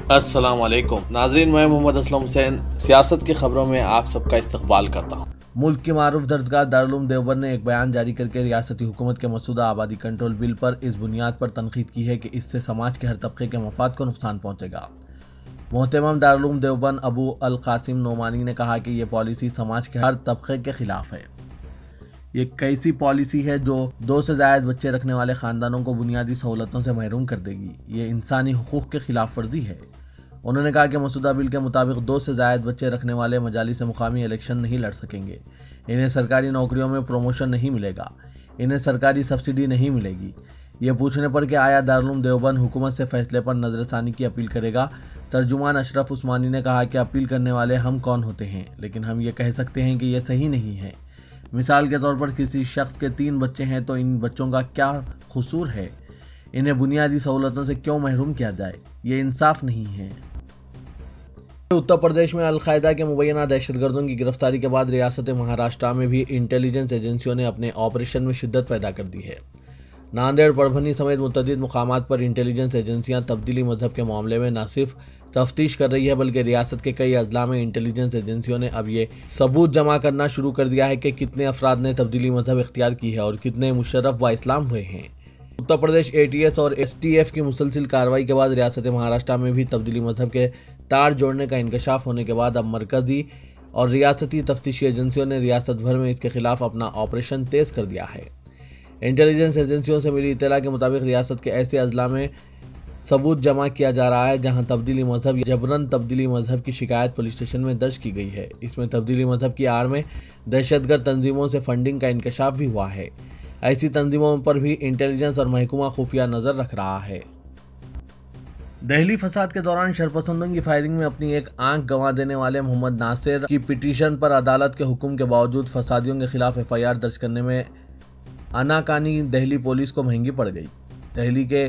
अस्सलाम वालेकुम नाजरीन, मैं मोहम्मद असलम हुसैन सियासत की खबरों में आप सबका इस्तकबाल करता हूँ। मुल्क की मारूफ दर्जगाह दारुल उलूम देवबंद ने एक बयान जारी करके रियासती हुकूमत के मसूदा आबादी कंट्रोल बिल पर इस बुनियाद पर तनकीद की है कि इससे समाज के हर तबके के मफाद को नुकसान पहुँचेगा। मोहतरम दारुल उलूम देवबंद अबू अल कासिम नोमानी ने कहा कि ये पॉलिसी समाज के हर तबके के खिलाफ है। ये कैसी पॉलिसी है जो 2 से ज़ायद बच्चे रखने वाले ख़ानदानों को बुनियादी सहूलतों से महरूम कर देगी। ये इंसानी हुकूक़ के खिलाफ वर्जी है। उन्होंने कहा कि मसूदा बिल के मुताबिक 2 से ज़ायद बच्चे रखने वाले मजालिस मुकामी इलेक्शन नहीं लड़ सकेंगे। इन्हें सरकारी नौकरियों में प्रमोशन नहीं मिलेगा। इन्हें सरकारी सब्सिडी नहीं मिलेगी। ये पूछने पर कि आया दारुल उलूम देवबंद हुकूमत से फैसले पर नज़रसानी की अपील करेगा, तर्जुमान अशरफ उस्मानी ने कहा कि अपील करने वाले हम कौन होते हैं, लेकिन हम ये कह सकते हैं कि यह सही नहीं है। मिसाल के तौर पर किसी शख्स के 3 बच्चे हैं तो इन बच्चों का क्या कसूर है? इन्हें बुनियादी सहूलतों से क्यों महरूम किया जाए? ये इंसाफ नहीं है। उत्तर प्रदेश में अलकायदा के मुबैना दहशतगर्दों की गिरफ्तारी के बाद रियासत महाराष्ट्र में भी इंटेलिजेंस एजेंसियों ने अपने ऑपरेशन में शिद्दत पैदा कर दी है। नांदेड़, परभनी समेत मुतअद्दिद मुकामात पर इंटेलिजेंस एजेंसियां तब्दीली मजहब के मामले में न सिर्फ तफ्तीश कर रही है बल्कि रियासत के कई अजला में इंटेलिजेंस एजेंसियों ने अब ये सबूत जमा करना शुरू कर दिया है कि कितने अफराद ने तब्दीली मजहब इख्तियार की है और कितने मुशर्रफ व इस्लाम हुए हैं। उत्तर प्रदेश ATS और STF की मुसलसिल कार्रवाई के बाद रियासत महाराष्ट्र में भी तब्दीली मजहब के तार जोड़ने का इंकशाफ होने के बाद अब मरकजी और रियासती तफ्तीशी एजेंसियों ने रियासत भर में इसके खिलाफ अपना ऑपरेशन तेज कर दिया है। इंटेलिजेंस एजेंसियों से मिली इत्तला के मुताबिक रियासत के ऐसे अजला में सबूत जमा किया जा रहा है जहां तब्दीली मजहब या जबरन तब्दीली मजहब की शिकायत पुलिस स्टेशन में दर्ज की गई है। इसमें तब्दीली मजहब की आड़ में दहशतगर्द तंजीमों से फंडिंग का इंकशाफ भी हुआ है। ऐसी तंजीमों पर भी इंटेलिजेंस और महकमा खुफिया नज़र रख रहा है। दहली फसाद के दौरान शरपसंदों की फायरिंग में अपनी एक आंख गंवा देने वाले मोहम्मद नासिर की पिटीशन पर अदालत के हुक्म के बावजूद फसादियों के खिलाफ FIR दर्ज करने में आनाकानी दहली पुलिस को महंगी पड़ गई। दहली के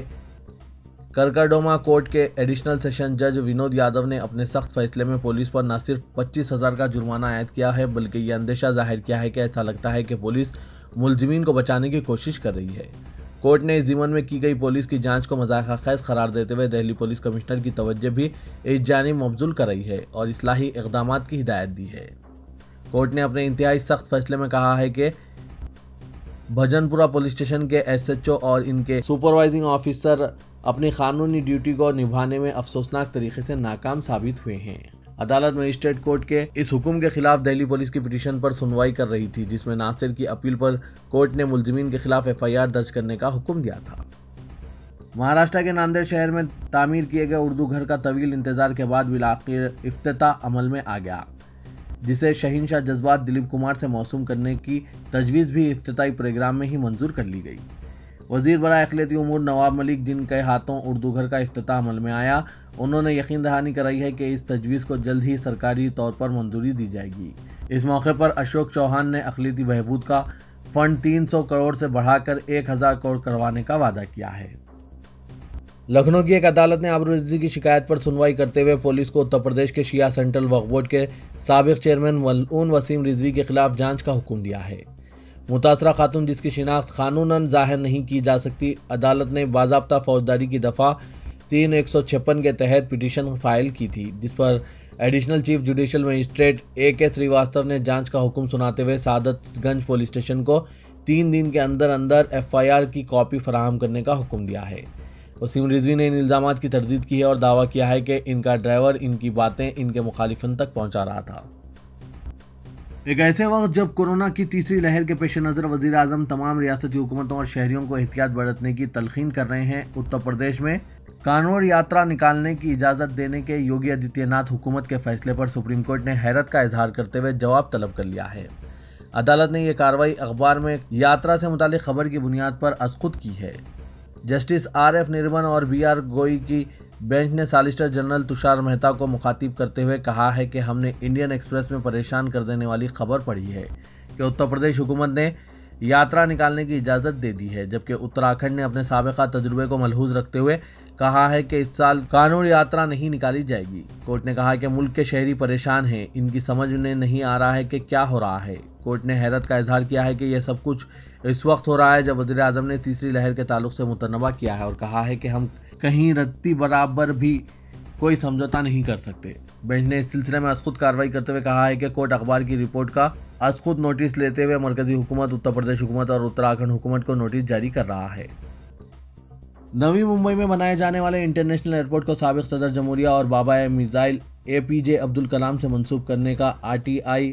करकरडोमा कोर्ट के एडिशनल सेशन जज विनोद यादव ने अपने सख्त फैसले में पुलिस पर न सिर्फ 25,000 का जुर्माना आयद किया है बल्कि ये अंदेशा जाहिर किया है कि ऐसा लगता है कि पुलिस मुलजिमीन को बचाने की कोशिश कर रही है। कोर्ट ने इस ज़िम्मन में की गई पुलिस की जांच को मज़ाक़-ए-ख़ैज़ करार देते हुए दिल्ली पुलिस कमिश्नर की तवज्जो भी इस जानिब मबज़ूल कराई है और इस्लाही इक़दामात की हिदायत दी है। कोर्ट ने अपने इंतहाई सख्त फैसले में कहा है कि भजनपुरा पुलिस स्टेशन के SHO और इनके सुपरवाइजिंग ऑफिसर अपनी कानूनी ड्यूटी को निभाने में अफसोसनाक तरीके से नाकाम साबित हुए हैं। अदालत मजिस्ट्रेट कोर्ट के इस हुक्म के खिलाफ दिल्ली पुलिस की पिटीशन पर सुनवाई कर रही थी जिसमें नासिर की अपील पर कोर्ट ने मुलजिमीन के खिलाफ FIR दर्ज करने का हुक्म दिया था। महाराष्ट्र के नांदेड़ शहर में तामीर किए गए उर्दू घर का तवील इंतजार के बाद बिलाखिर इफ्तिताह अमल में आ गया, जिसे शहीनशाह जज्बात दिलीप कुमार से मौसूम करने की तजवीज़ भी इफ्तिताई प्रोग्राम में ही मंजूर कर ली गई। वज़ीर बराए अक़लियती उमूर नवाब मलिक, जिनके हाथों उर्दू घर का इफ्तिताह अमल में आया, उन्होंने यकीन दहानी कराई है कि इस तजवीज़ को जल्द ही सरकारी तौर पर मंजूरी दी जाएगी। इस मौके पर अशोक चौहान ने अक़लियती बहबूद का फ़ंड 300 करोड़ से बढ़ाकर 1000 करोड़ करवाने का वादा किया है। लखनऊ की एक अदालत ने आबरूरिज़्ज़ी की शिकायत पर सुनवाई करते हुए पुलिस को उत्तर प्रदेश के शिया सेंट्रल वक्फ बोर्ड के साबिक़ चेयरमैन मलऊन वसीम रिजवी के खिलाफ जांच का हुक्म दिया है। मुतासरा खातून जिसकी शिनाख्त कानूनन ज़ाहिर नहीं की जा सकती, अदालत ने बाज़ाब्ता फौजदारी की दफ़ा 3-156 के तहत पिटीशन फाइल की थी, जिस पर additional chief judicial magistrate AK Shrivastava ने जांच का हुक्म सुनाते हुए सादतगंज पुलिस स्टेशन को 3 दिन के अंदर अंदर FIR की कॉपी फराहम करने का हुक्म दिया है। वसीम रिजवी ने इन इल्ज़ामात की तरदीद की है और दावा किया है कि इनका ड्राइवर इनकी बातें इनके मुखालिफन तक पहुंचा रहा था। एक ऐसे वक्त जब कोरोना की तीसरी लहर के पेश नज़र वज़ीर आज़म तमाम रियासती हुकूमतों और शहरियों को एहतियात बरतने की तलकीन कर रहे हैं, उत्तर प्रदेश में कानून यात्रा निकालने की इजाज़त देने के योगी आदित्यनाथ हुकूमत के फैसले पर सुप्रीम कोर्ट ने हैरत का इजहार करते हुए जवाब तलब कर लिया है। अदालत ने यह कार्रवाई अखबार में यात्रा से मुतालिक खबर की बुनियाद पर अस्कुत की है। जस्टिस RF निर्मन और BR गोई की बेंच ने सॉलिसिटर जनरल तुषार मेहता को मुखातिब करते हुए कहा है कि हमने इंडियन एक्सप्रेस में परेशान कर देने वाली खबर पढ़ी है कि उत्तर प्रदेश हुकूमत ने यात्रा निकालने की इजाज़त दे दी है, जबकि उत्तराखंड ने अपने साबिक़ा तजुर्बे को मलहूज़ रखते हुए कहा है कि इस साल कानून यात्रा नहीं निकाली जाएगी। कोर्ट ने कहा कि मुल्क के शहरी परेशान हैं, इनकी समझ में नहीं आ रहा है कि क्या हो रहा है। कोर्ट ने हैरत का इजहार किया है कि यह सब कुछ इस वक्त हो रहा है जब वज़ीर आज़म ने तीसरी लहर के ताल्लुक से मुतनबा किया है और कहा है कि हम कहीं रत्ती बराबर भी कोई समझौता नहीं कर सकते। बेंच ने इस सिलसिले में अजखुद कार्रवाई करते हुए कहा है कि कोर्ट अखबार की रिपोर्ट का अजखुद नोटिस लेते हुए मरकजी हुकूमत, उत्तर प्रदेश हुकूमत और उत्तराखंड हुकूमत को नोटिस जारी कर रहा है। नवी मुंबई में बनाए जाने वाले इंटरनेशनल एयरपोर्ट को साबिक सदर जमहूरिया और बाबा मिसाइल APJ अब्दुल कलाम से मंसूब करने का RTI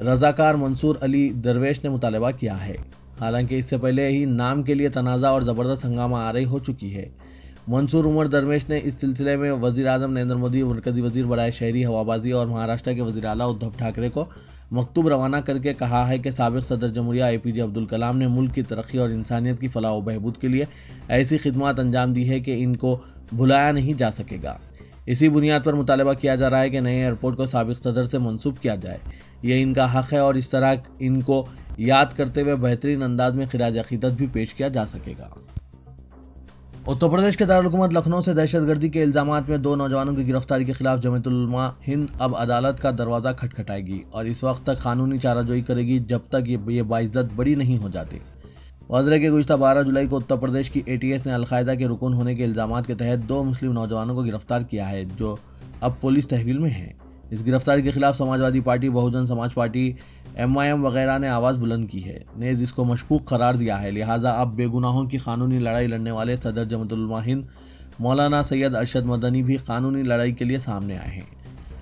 रजाकार मंसूर अली दरवेश ने मुतालबा किया है। हालांकि इससे पहले ही नाम के लिए तनाज़ा और ज़बरदस्त हंगामा आ रही हो चुकी है। मंसूर उमर दरवेश ने इस सिलसिले में वज़ीर आज़म नरेंद्र मोदी, मरकज़ी वज़ीर बराए शहरी हवाबाजी और महाराष्ट्र के वज़ीर आला उद्धव ठाकरे को मकतूब रवाना करके कहा है कि साबिक सदर जमहूरिया APJ अब्दुल कलाम ने मुल्क की तरक्की और इंसानियत की फलाह व बहबूद के लिए ऐसी खिदमत अंजाम दी है कि इनको भुलाया नहीं जा सकेगा। इसी बुनियाद पर मुतालबा किया जा रहा है कि नए एयरपोर्ट को साबिक सदर से मंसूब किया जाए। ये इनका हक़ है और इस तरह इनको याद करते हुए बेहतरीन अंदाज में खिराज अक़ीदत भी पेश किया जा सकेगा। उत्तर प्रदेश के दारुल हुकूमत लखनऊ से दहशतगर्दी के इल्ज़ामात में 2 नौजवानों की गिरफ्तारी के खिलाफ जमीयतुल उलमा हिंद अब अदालत का दरवाज़ा खटखटाएगी और इस वक्त तक कानूनी चाराजोई करेगी जब तक ये बाइज्जत बरी नहीं हो जाती। वज़रे के गुज़िश्ता 12 जुलाई को उत्तर प्रदेश की ATS ने अलकायदा के रुकन होने के इल्ज़ामात के तहत 2 मुस्लिम नौजवानों को गिरफ्तार किया है, जो अब पुलिस तहवील में हैं। इस गिरफ्तारी के खिलाफ Samajwadi party, Bahujan Samaj party, MIM वगैरह ने आवाज़ बुलंद की है, नेज़ इसको मशकूक करार दिया है। लिहाजा अब बेगुनाहों की कानूनी लड़ाई लड़ने वाले सदर जमीयतुल उलमा हिंद मौलाना सैयद अरशद मदनी भी कानूनी लड़ाई के लिए सामने आए हैं।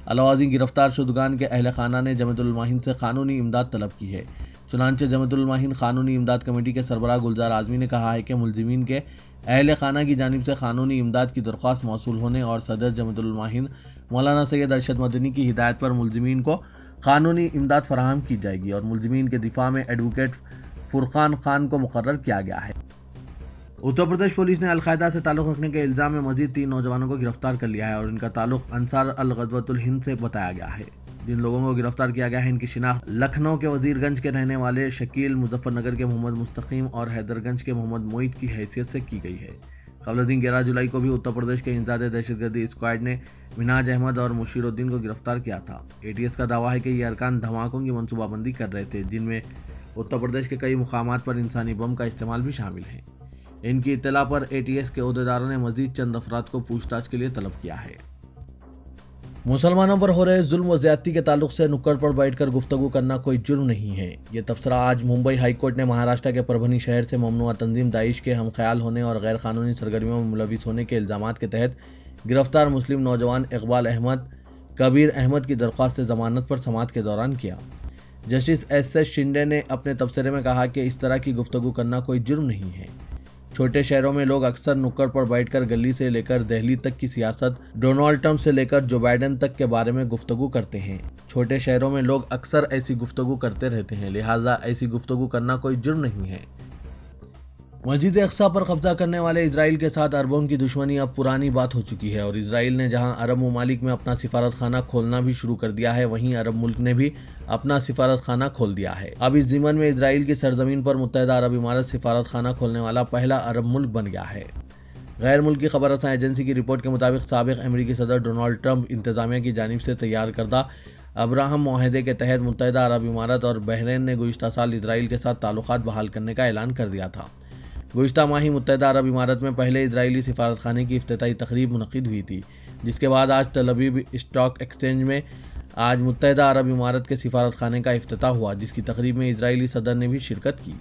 अलावाज़ी गिरफ्तार शुदगान के अहल खाना ने जमीयतुल उलमा हिंद से कानूनी इमदाद तलब की है। चुनांचे जमीयतुल उलमा हिंद कानूनी इमदाद कमेटी के सरबराह गुलजार आज़मी ने कहा है कि मुलजिमीन के अहल खाना की जानिब से कानूनी इमदाद की दरख्वास्त मौसूल होने और सदर जमीयतुल उलमा हिंद मौलाना सैयद अरशद मदनी की हिदायत पर मुलजिमीन को कानूनी इमदाद फराहम की जाएगी और मुलजिमीन के दिफा में एडवोकेट फुरकान खान को मुकर्रर किया गया है। उत्तर प्रदेश पुलिस ने अलकायदा से ताल्लुक़ रखने के इल्ज़ाम में मज़ीद 3 नौजवानों को गिरफ्तार कर लिया है और इनका ताल्लुक़ अंसार अल ग़ज़वतुल हिंद से बताया गया है। जिन लोगों को गिरफ्तार किया गया है, इनकी शिनाख्त लखनऊ के वज़ीरगंज के रहने वाले शकील, मुजफ्फरनगर के मोहम्मद मुस्तकीम और हैदरगंज के मोहम्मद मोईद की हैसियत से की गई है। कबल दिन 11 जुलाई को भी उत्तर प्रदेश के इंसदाद दहशतगर्दी स्क्वाड ने मिनाज अहमद और मुशीरुद्दीन को गिरफ्तार किया था। ATS का दावा है कि ये अरकान धमाकों की मनसूबाबंदी कर रहे थे, जिनमें उत्तर प्रदेश के कई मुकामात पर इंसानी बम का इस्तेमाल भी शामिल है। इनकी इत्तला पर ATS के अहदेदारों ने मजीद चंद अफराद को पूछताछ के लिए तलब किया है। मुसलमानों पर हो रहे जुल्म व ज़्यादती के ताल्लुक से नुक्कड़ पर बैठकर गुफ्तगू करना कोई जुर्म नहीं है। ये तबसरा आज मुंबई हाई कोर्ट ने महाराष्ट्र के परभनी शहर से ममनुआ तंजीम दाइश के हमख्याल होने और गैर कानूनी सरगर्मियों में मुलविस होने के इल्ज़ामात के तहत गिरफ्तार मुस्लिम नौजवान इकबाल अहमद, कबीर अहमद की दरख्वास्त ज़मानत पर समाअत के दौरान किया। जस्टिस SS शिंदे ने अपने तबसरे में कहा कि इस तरह की गुफ्तगू करना कोई जुर्म नहीं है। छोटे शहरों में लोग अक्सर नुक्कड़ पर बैठकर गली से लेकर दिल्ली तक की सियासत, डोनाल्ड ट्रंप से लेकर जो बाइडेन तक के बारे में गुफ्तगू करते हैं। छोटे शहरों में लोग अक्सर ऐसी गुफ्तगू करते रहते हैं, लिहाजा ऐसी गुफ्तगू करना कोई जुर्म नहीं है। मस्जिद अक्सा पर कब्जा करने वाले इजराइल के साथ अरबों की दुश्मनी अब पुरानी बात हो चुकी है और इजराइल ने जहां अरब ममालिक में अपना सिफारत खाना खोलना भी शुरू कर दिया है, वहीं अरब मुल्क ने भी अपना सिफारत खाना खोल दिया है। अब इस ज़िमन में इजराइल की सरजमीन पर मुत्तहिदा अरब इमारत सिफारत खाना खोलने वाला पहला अरब मुल्क बन गया है। गैर मुल्की खबर रसां एजेंसी की रिपोर्ट के मुताबिक साबिक अमेरिकी सदर डोनाल्ड ट्रंप इंतजामिया की जानिब से तैयार करदा अब्राहम मुआहदे के तहत मुत्तहिदा अरब इमारत और बहरीन ने गुज़िश्ता साल इजराइल के साथ ताल्लुकात बहाल करने का ऐलान कर दिया था। गुज़िश्ता माही मुत्तहिदा अरब इमारत में पहले इजरायली सिफारत खाने की इफ्तिताई तकरीब मुनक़िद हुई थी, जिसके बाद आज तल अवीव स्टॉक एक्सचेंज में आज मुत्तहिदा अरब इमारत के सिफारत खाने का इफ्तिताह हुआ, जिसकी तकरीब में इजरायली सदर ने भी शिरकत की।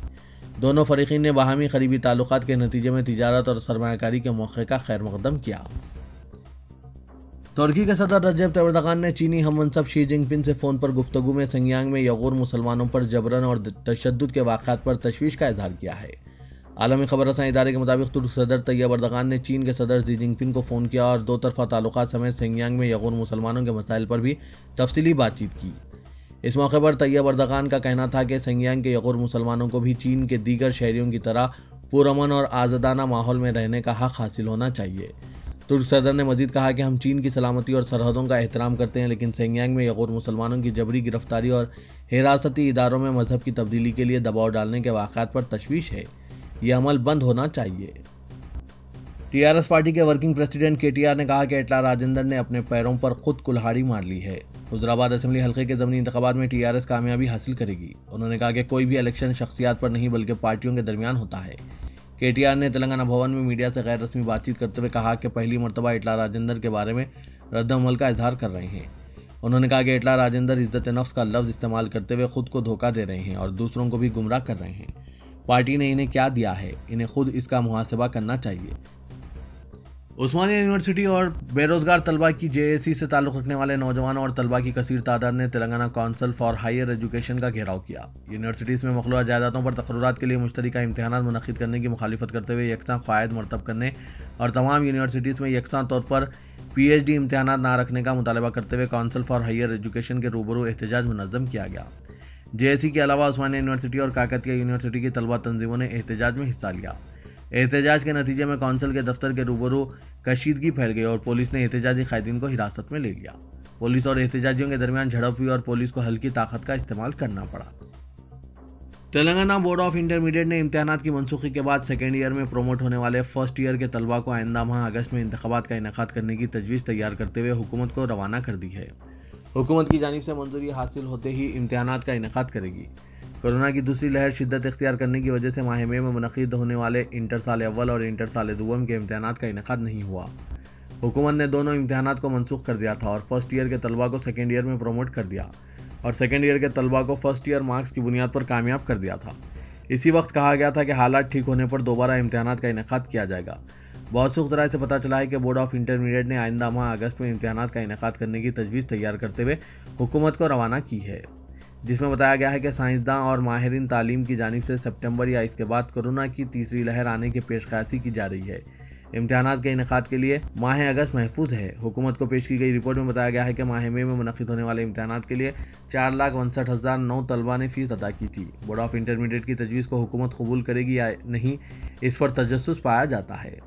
दोनों फरीकीन ने बाहमी करीबी ताल्लुकात के नतीजे में तिजारत और सरमायाकारी के मौके का खैर मकदम किया। तुर्की के सदर रजब तैयब एर्दोगान ने चीनी हममनसब शी जिनपिंग से फ़ोन पर गुफ्तगू में संगियांग में यगूर मुसलमानों पर जबरन और तशद्दुद के वाक़ात पर तशवीश का इजहार किया है। आलमी खबर रसां इदारे के मुताबिक तुर्क सदर तैयब एर्दोगान ने चीन के सदर शी जिनपिंग को फ़ोन किया और दो तरफ़ा ताल्लुकात समेत संगियांग में यगूर मुसलमानों के मसाइल पर भी तफसीली बातचीत की। इस मौके पर तैयब एर्दोगान का कहना था कि संगियांग के यगूर मुसलमानों को भी चीन के दीगर शहरियों की तरह पुरअमन और आज़ादाना माहौल में रहने का हक़ हासिल होना चाहिए। तुर्क सदर ने मजीद कहा कि हम चीन की सलामती और सरहदों का एहतराम करते हैं, लेकिन संगियांग में यगूर मुसलमानों की जबरी गिरफ्तारी और हिरासती इदारों में मजहब की तब्दीली के लिए दबाव डालने के वाक़ात पर तशवीश है। ये अमल बंद होना चाहिए। टीआरएस पार्टी के वर्किंग प्रेसिडेंट केटीआर ने कहा कि एटला राजेंद्र ने अपने पैरों पर खुद कुल्हाड़ी मार ली है। हुजराबाद असेंबली हल्के के ज़मीनी इंतखाबात में टीआरएस कामयाबी हासिल करेगी। उन्होंने कहा कि कोई भी इलेक्शन शख्सियात पर नहीं बल्कि पार्टियों के दरमियान होता है। KTR ने तेलंगाना भवन में मीडिया से गैर रस्मी बातचीत करते हुए कहा कि पहली मरतबा इटला राजेंद्र के बारे में रद्द-अमल का इजहार कर रहे हैं। उन्होंने कहा कि इटला राजेंद्र इज्जत नफ्स का लफ्ज़ इस्तेमाल करते हुए खुद को धोखा दे रहे हैं और दूसरों को भी गुमराह कर रहे हैं। पार्टी ने इन्हें क्या दिया है, इन्हें खुद इसका मुहासबा करना चाहिए। उस्मानिया यूनिवर्सिटी और बेरोजगार तलबा की JAC से ताल्लुक़ रखने वाले नौजवानों और तलबा की कसीर तादाद ने Telangana council for higher education का घेराव किया। यूनिवर्सिटीज़ में मखलूआ जायदादों पर तकर्रुरात के लिए मुश्तरका इम्तहानात मुनक़्क़िद करने की मुखालिफत करते हुए यकसा क़वायद मरतब करने और तमाम यूनिवर्सिटीज़ में यकसा तौर पर PhD इम्तहानात ना रखने का मुतालबा करते हुए काउंसिल फॉर हायर एजुकेशन के रूबरू एहतजाज मुनज़्ज़म किया गया। JAC के अलावा उस्मानिया यूनिवर्सिटी और काकतिया यूनिवर्सिटी की तलबा तंजीमों ने एहतजाज में हिस्सा लिया। एहतजाज के नतीजे में काउंसिल के दफ्तर के रूबरू कशीदगी फैल गई और पुलिस ने एहतजाजी कायदीन को हिरासत में ले लिया। पुलिस और एहतजाजियों के दरमियान झड़प हुई और पुलिस को हल्की ताकत का इस्तेमाल करना पड़ा। तेलंगाना बोर्ड ऑफ इंटरमीडिएट ने इम्तहानात की मनसूखी के बाद सेकेंड ईयर में प्रोमोट होने वाले फर्स्ट ईयर के तलबा को आइंदा माह अगस्त में इंतखाबात का इनेकाद करने की तजवीज़ तैयार करते हुए हुकूमत को रवाना कर दी है। हुकूमत की जानिब से मंजूरी हासिल होते ही इम्तहानात का इनेकाद करेगी। कोरोना की दूसरी लहर शिद्दत इख्तियार करने की वजह से माह मई में मुनक़्क़िद होने वाले इंटर साल अव्वल और इंटर साल दुवम के इम्तहानात का इनेकाद नहीं हुआ। हुकूमत ने दोनों इम्तहानात को मनसूख कर दिया था और फर्स्ट ईयर के तलबा को सेकेंड ईयर में प्रमोट कर दिया और सेकेंड ईयर के तलबा को फर्स्ट ईयर मार्क्स की बुनियाद पर कामयाब कर दिया था। इसी वक्त कहा गया था कि हालात ठीक होने पर दोबारा इम्तहानात का इनेकाद किया जाएगा। बहुत से ज़राए से पता चला है कि बोर्ड ऑफ इंटरमीडिएट ने आइंदा माह अगस्त में इम्तहानात का इनेकाद करने की तजवीज़ तैयार करते हुए हुकूमत को रवाना की है, जिसमें बताया गया है कि साइंसदान और माहिरीन तालीम की जानिब से सितंबर या इसके बाद कोरोना की तीसरी लहर आने की पेशकशी की जा रही है। इम्तहानात के इनेकाद के लिए माह अगस्त महफूज है। हुकूमत को पेश की गई रिपोर्ट में बताया गया है कि माह मई में मुनक़्क़िद होने वाले इम्तहानात के लिए 4,62,009 तलबा ने फ़ीस अदा की थी। बोर्ड ऑफ इंटरमीडिएट की तजवीज़ को हुकूमत कबूल करेगी या नहीं, इस पर तजस्सुस पाया जाता है।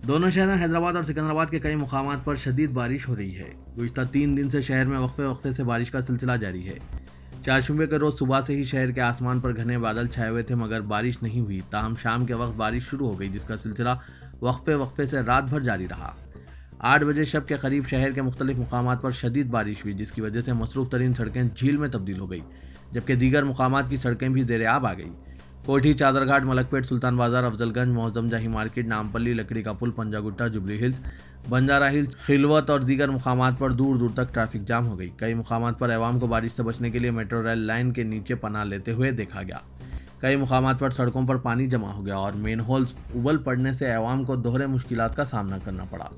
दोनों शहरों हैदराबाद और सिकंदराबाद के कई मुकामात पर शदीद बारिश हो रही है। गुज़िश्ता 3 दिन से शहर में वक्फे से बारिश का सिलसिला जारी है। चारशंबे के रोज़ सुबह से ही शहर के आसमान पर घने बादल छाए हुए थे, मगर बारिश नहीं हुई। ताहम शाम के वक्त बारिश शुरू हो गई, जिसका सिलसिला वक्फे से रात भर जारी रहा। 8 बजे शब के करीब शहर के मुख्तलिफ मुकामात पर शदीद बारिश हुई, जिसकी वजह से मसरूफ़ तरीन सड़कें झील में तब्दील हो गई, जबकि दीगर मुकामात की सड़कें भी ज़ेर-ए-आब आ गई। कोठी, चादरघाट, मलकपेट, सुल्तान बाजार, अफजलगंज, मौजम जाही मार्केट, नामपल्ली, लकड़ी का पुल, पंजागुट्टा, जुबली हिल्स, बंजारा हिल्स, खिलवत और दीगर मुकामात पर दूर दूर तक ट्रैफिक जाम हो गई। कई मुकामात पर अवाम को बारिश से बचने के लिए मेट्रो रेल लाइन के नीचे पनाह लेते हुए देखा गया। कई मुकामात पर सड़कों पर पानी जमा हो गया और मेन होल्स उबल पड़ने से अवाम को दोहरे मुश्किलात का सामना करना पड़ा।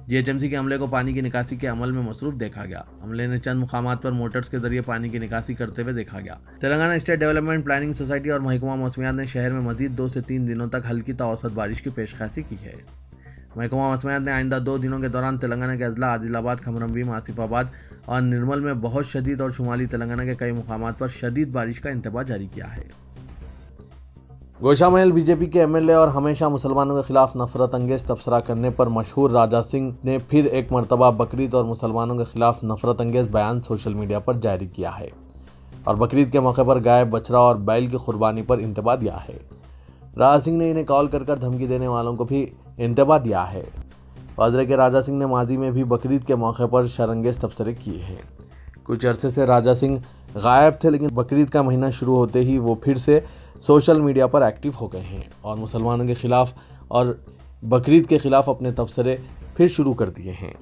GHMC के अमले को पानी की निकासी के अमल में मसरूफ देखा गया। अमले ने चंद मुकामात पर मोटर्स के जरिए पानी की निकासी करते हुए देखा गया। Telangana state development planning society और महकमा मौसमियात ने शहर में मजीद 2 से 3 दिनों तक हल्की ता औसत बारिश की पेशकशी की है। महकमा मौसमियात ने आइंदा 2 दिनों के दौरान तेलंगाना के अजला, आदिलाबाद, खमरमभीम, आसिफाबाद और निर्मल में बहुत शदीद और शुमाली तेलंगाना के कई मुकामात पर शदीद बारिश का इंतबाह जारी किया है। गोशामहल BJP के MLA और हमेशा मुसलमानों के खिलाफ नफरत अंगेज तबसरा करने पर मशहूर राजा सिंह ने फिर एक मरतबा बकरीद और मुसलमानों के खिलाफ नफरत अंगेज बयान सोशल मीडिया पर जारी किया है और बकरीद के मौके पर गाय, बछड़ा और बैल की कुर्बानी पर इंतबाह दिया है। राजा सिंह ने इन्हें कॉल कर धमकी देने वालों को भी इंतबाह दिया है। वाज़ेह के राजा सिंह ने माजी में भी बकरीद के मौके पर शरंगेज तबसरे किए हैं। कुछ अरसे से राजा सिंह गायब थे, लेकिन बकरीद का महीना शुरू होते ही वो फिर से सोशल मीडिया पर एक्टिव हो गए हैं और मुसलमानों के खिलाफ और बकरीद के खिलाफ अपने तबसरे फिर शुरू कर दिए हैं।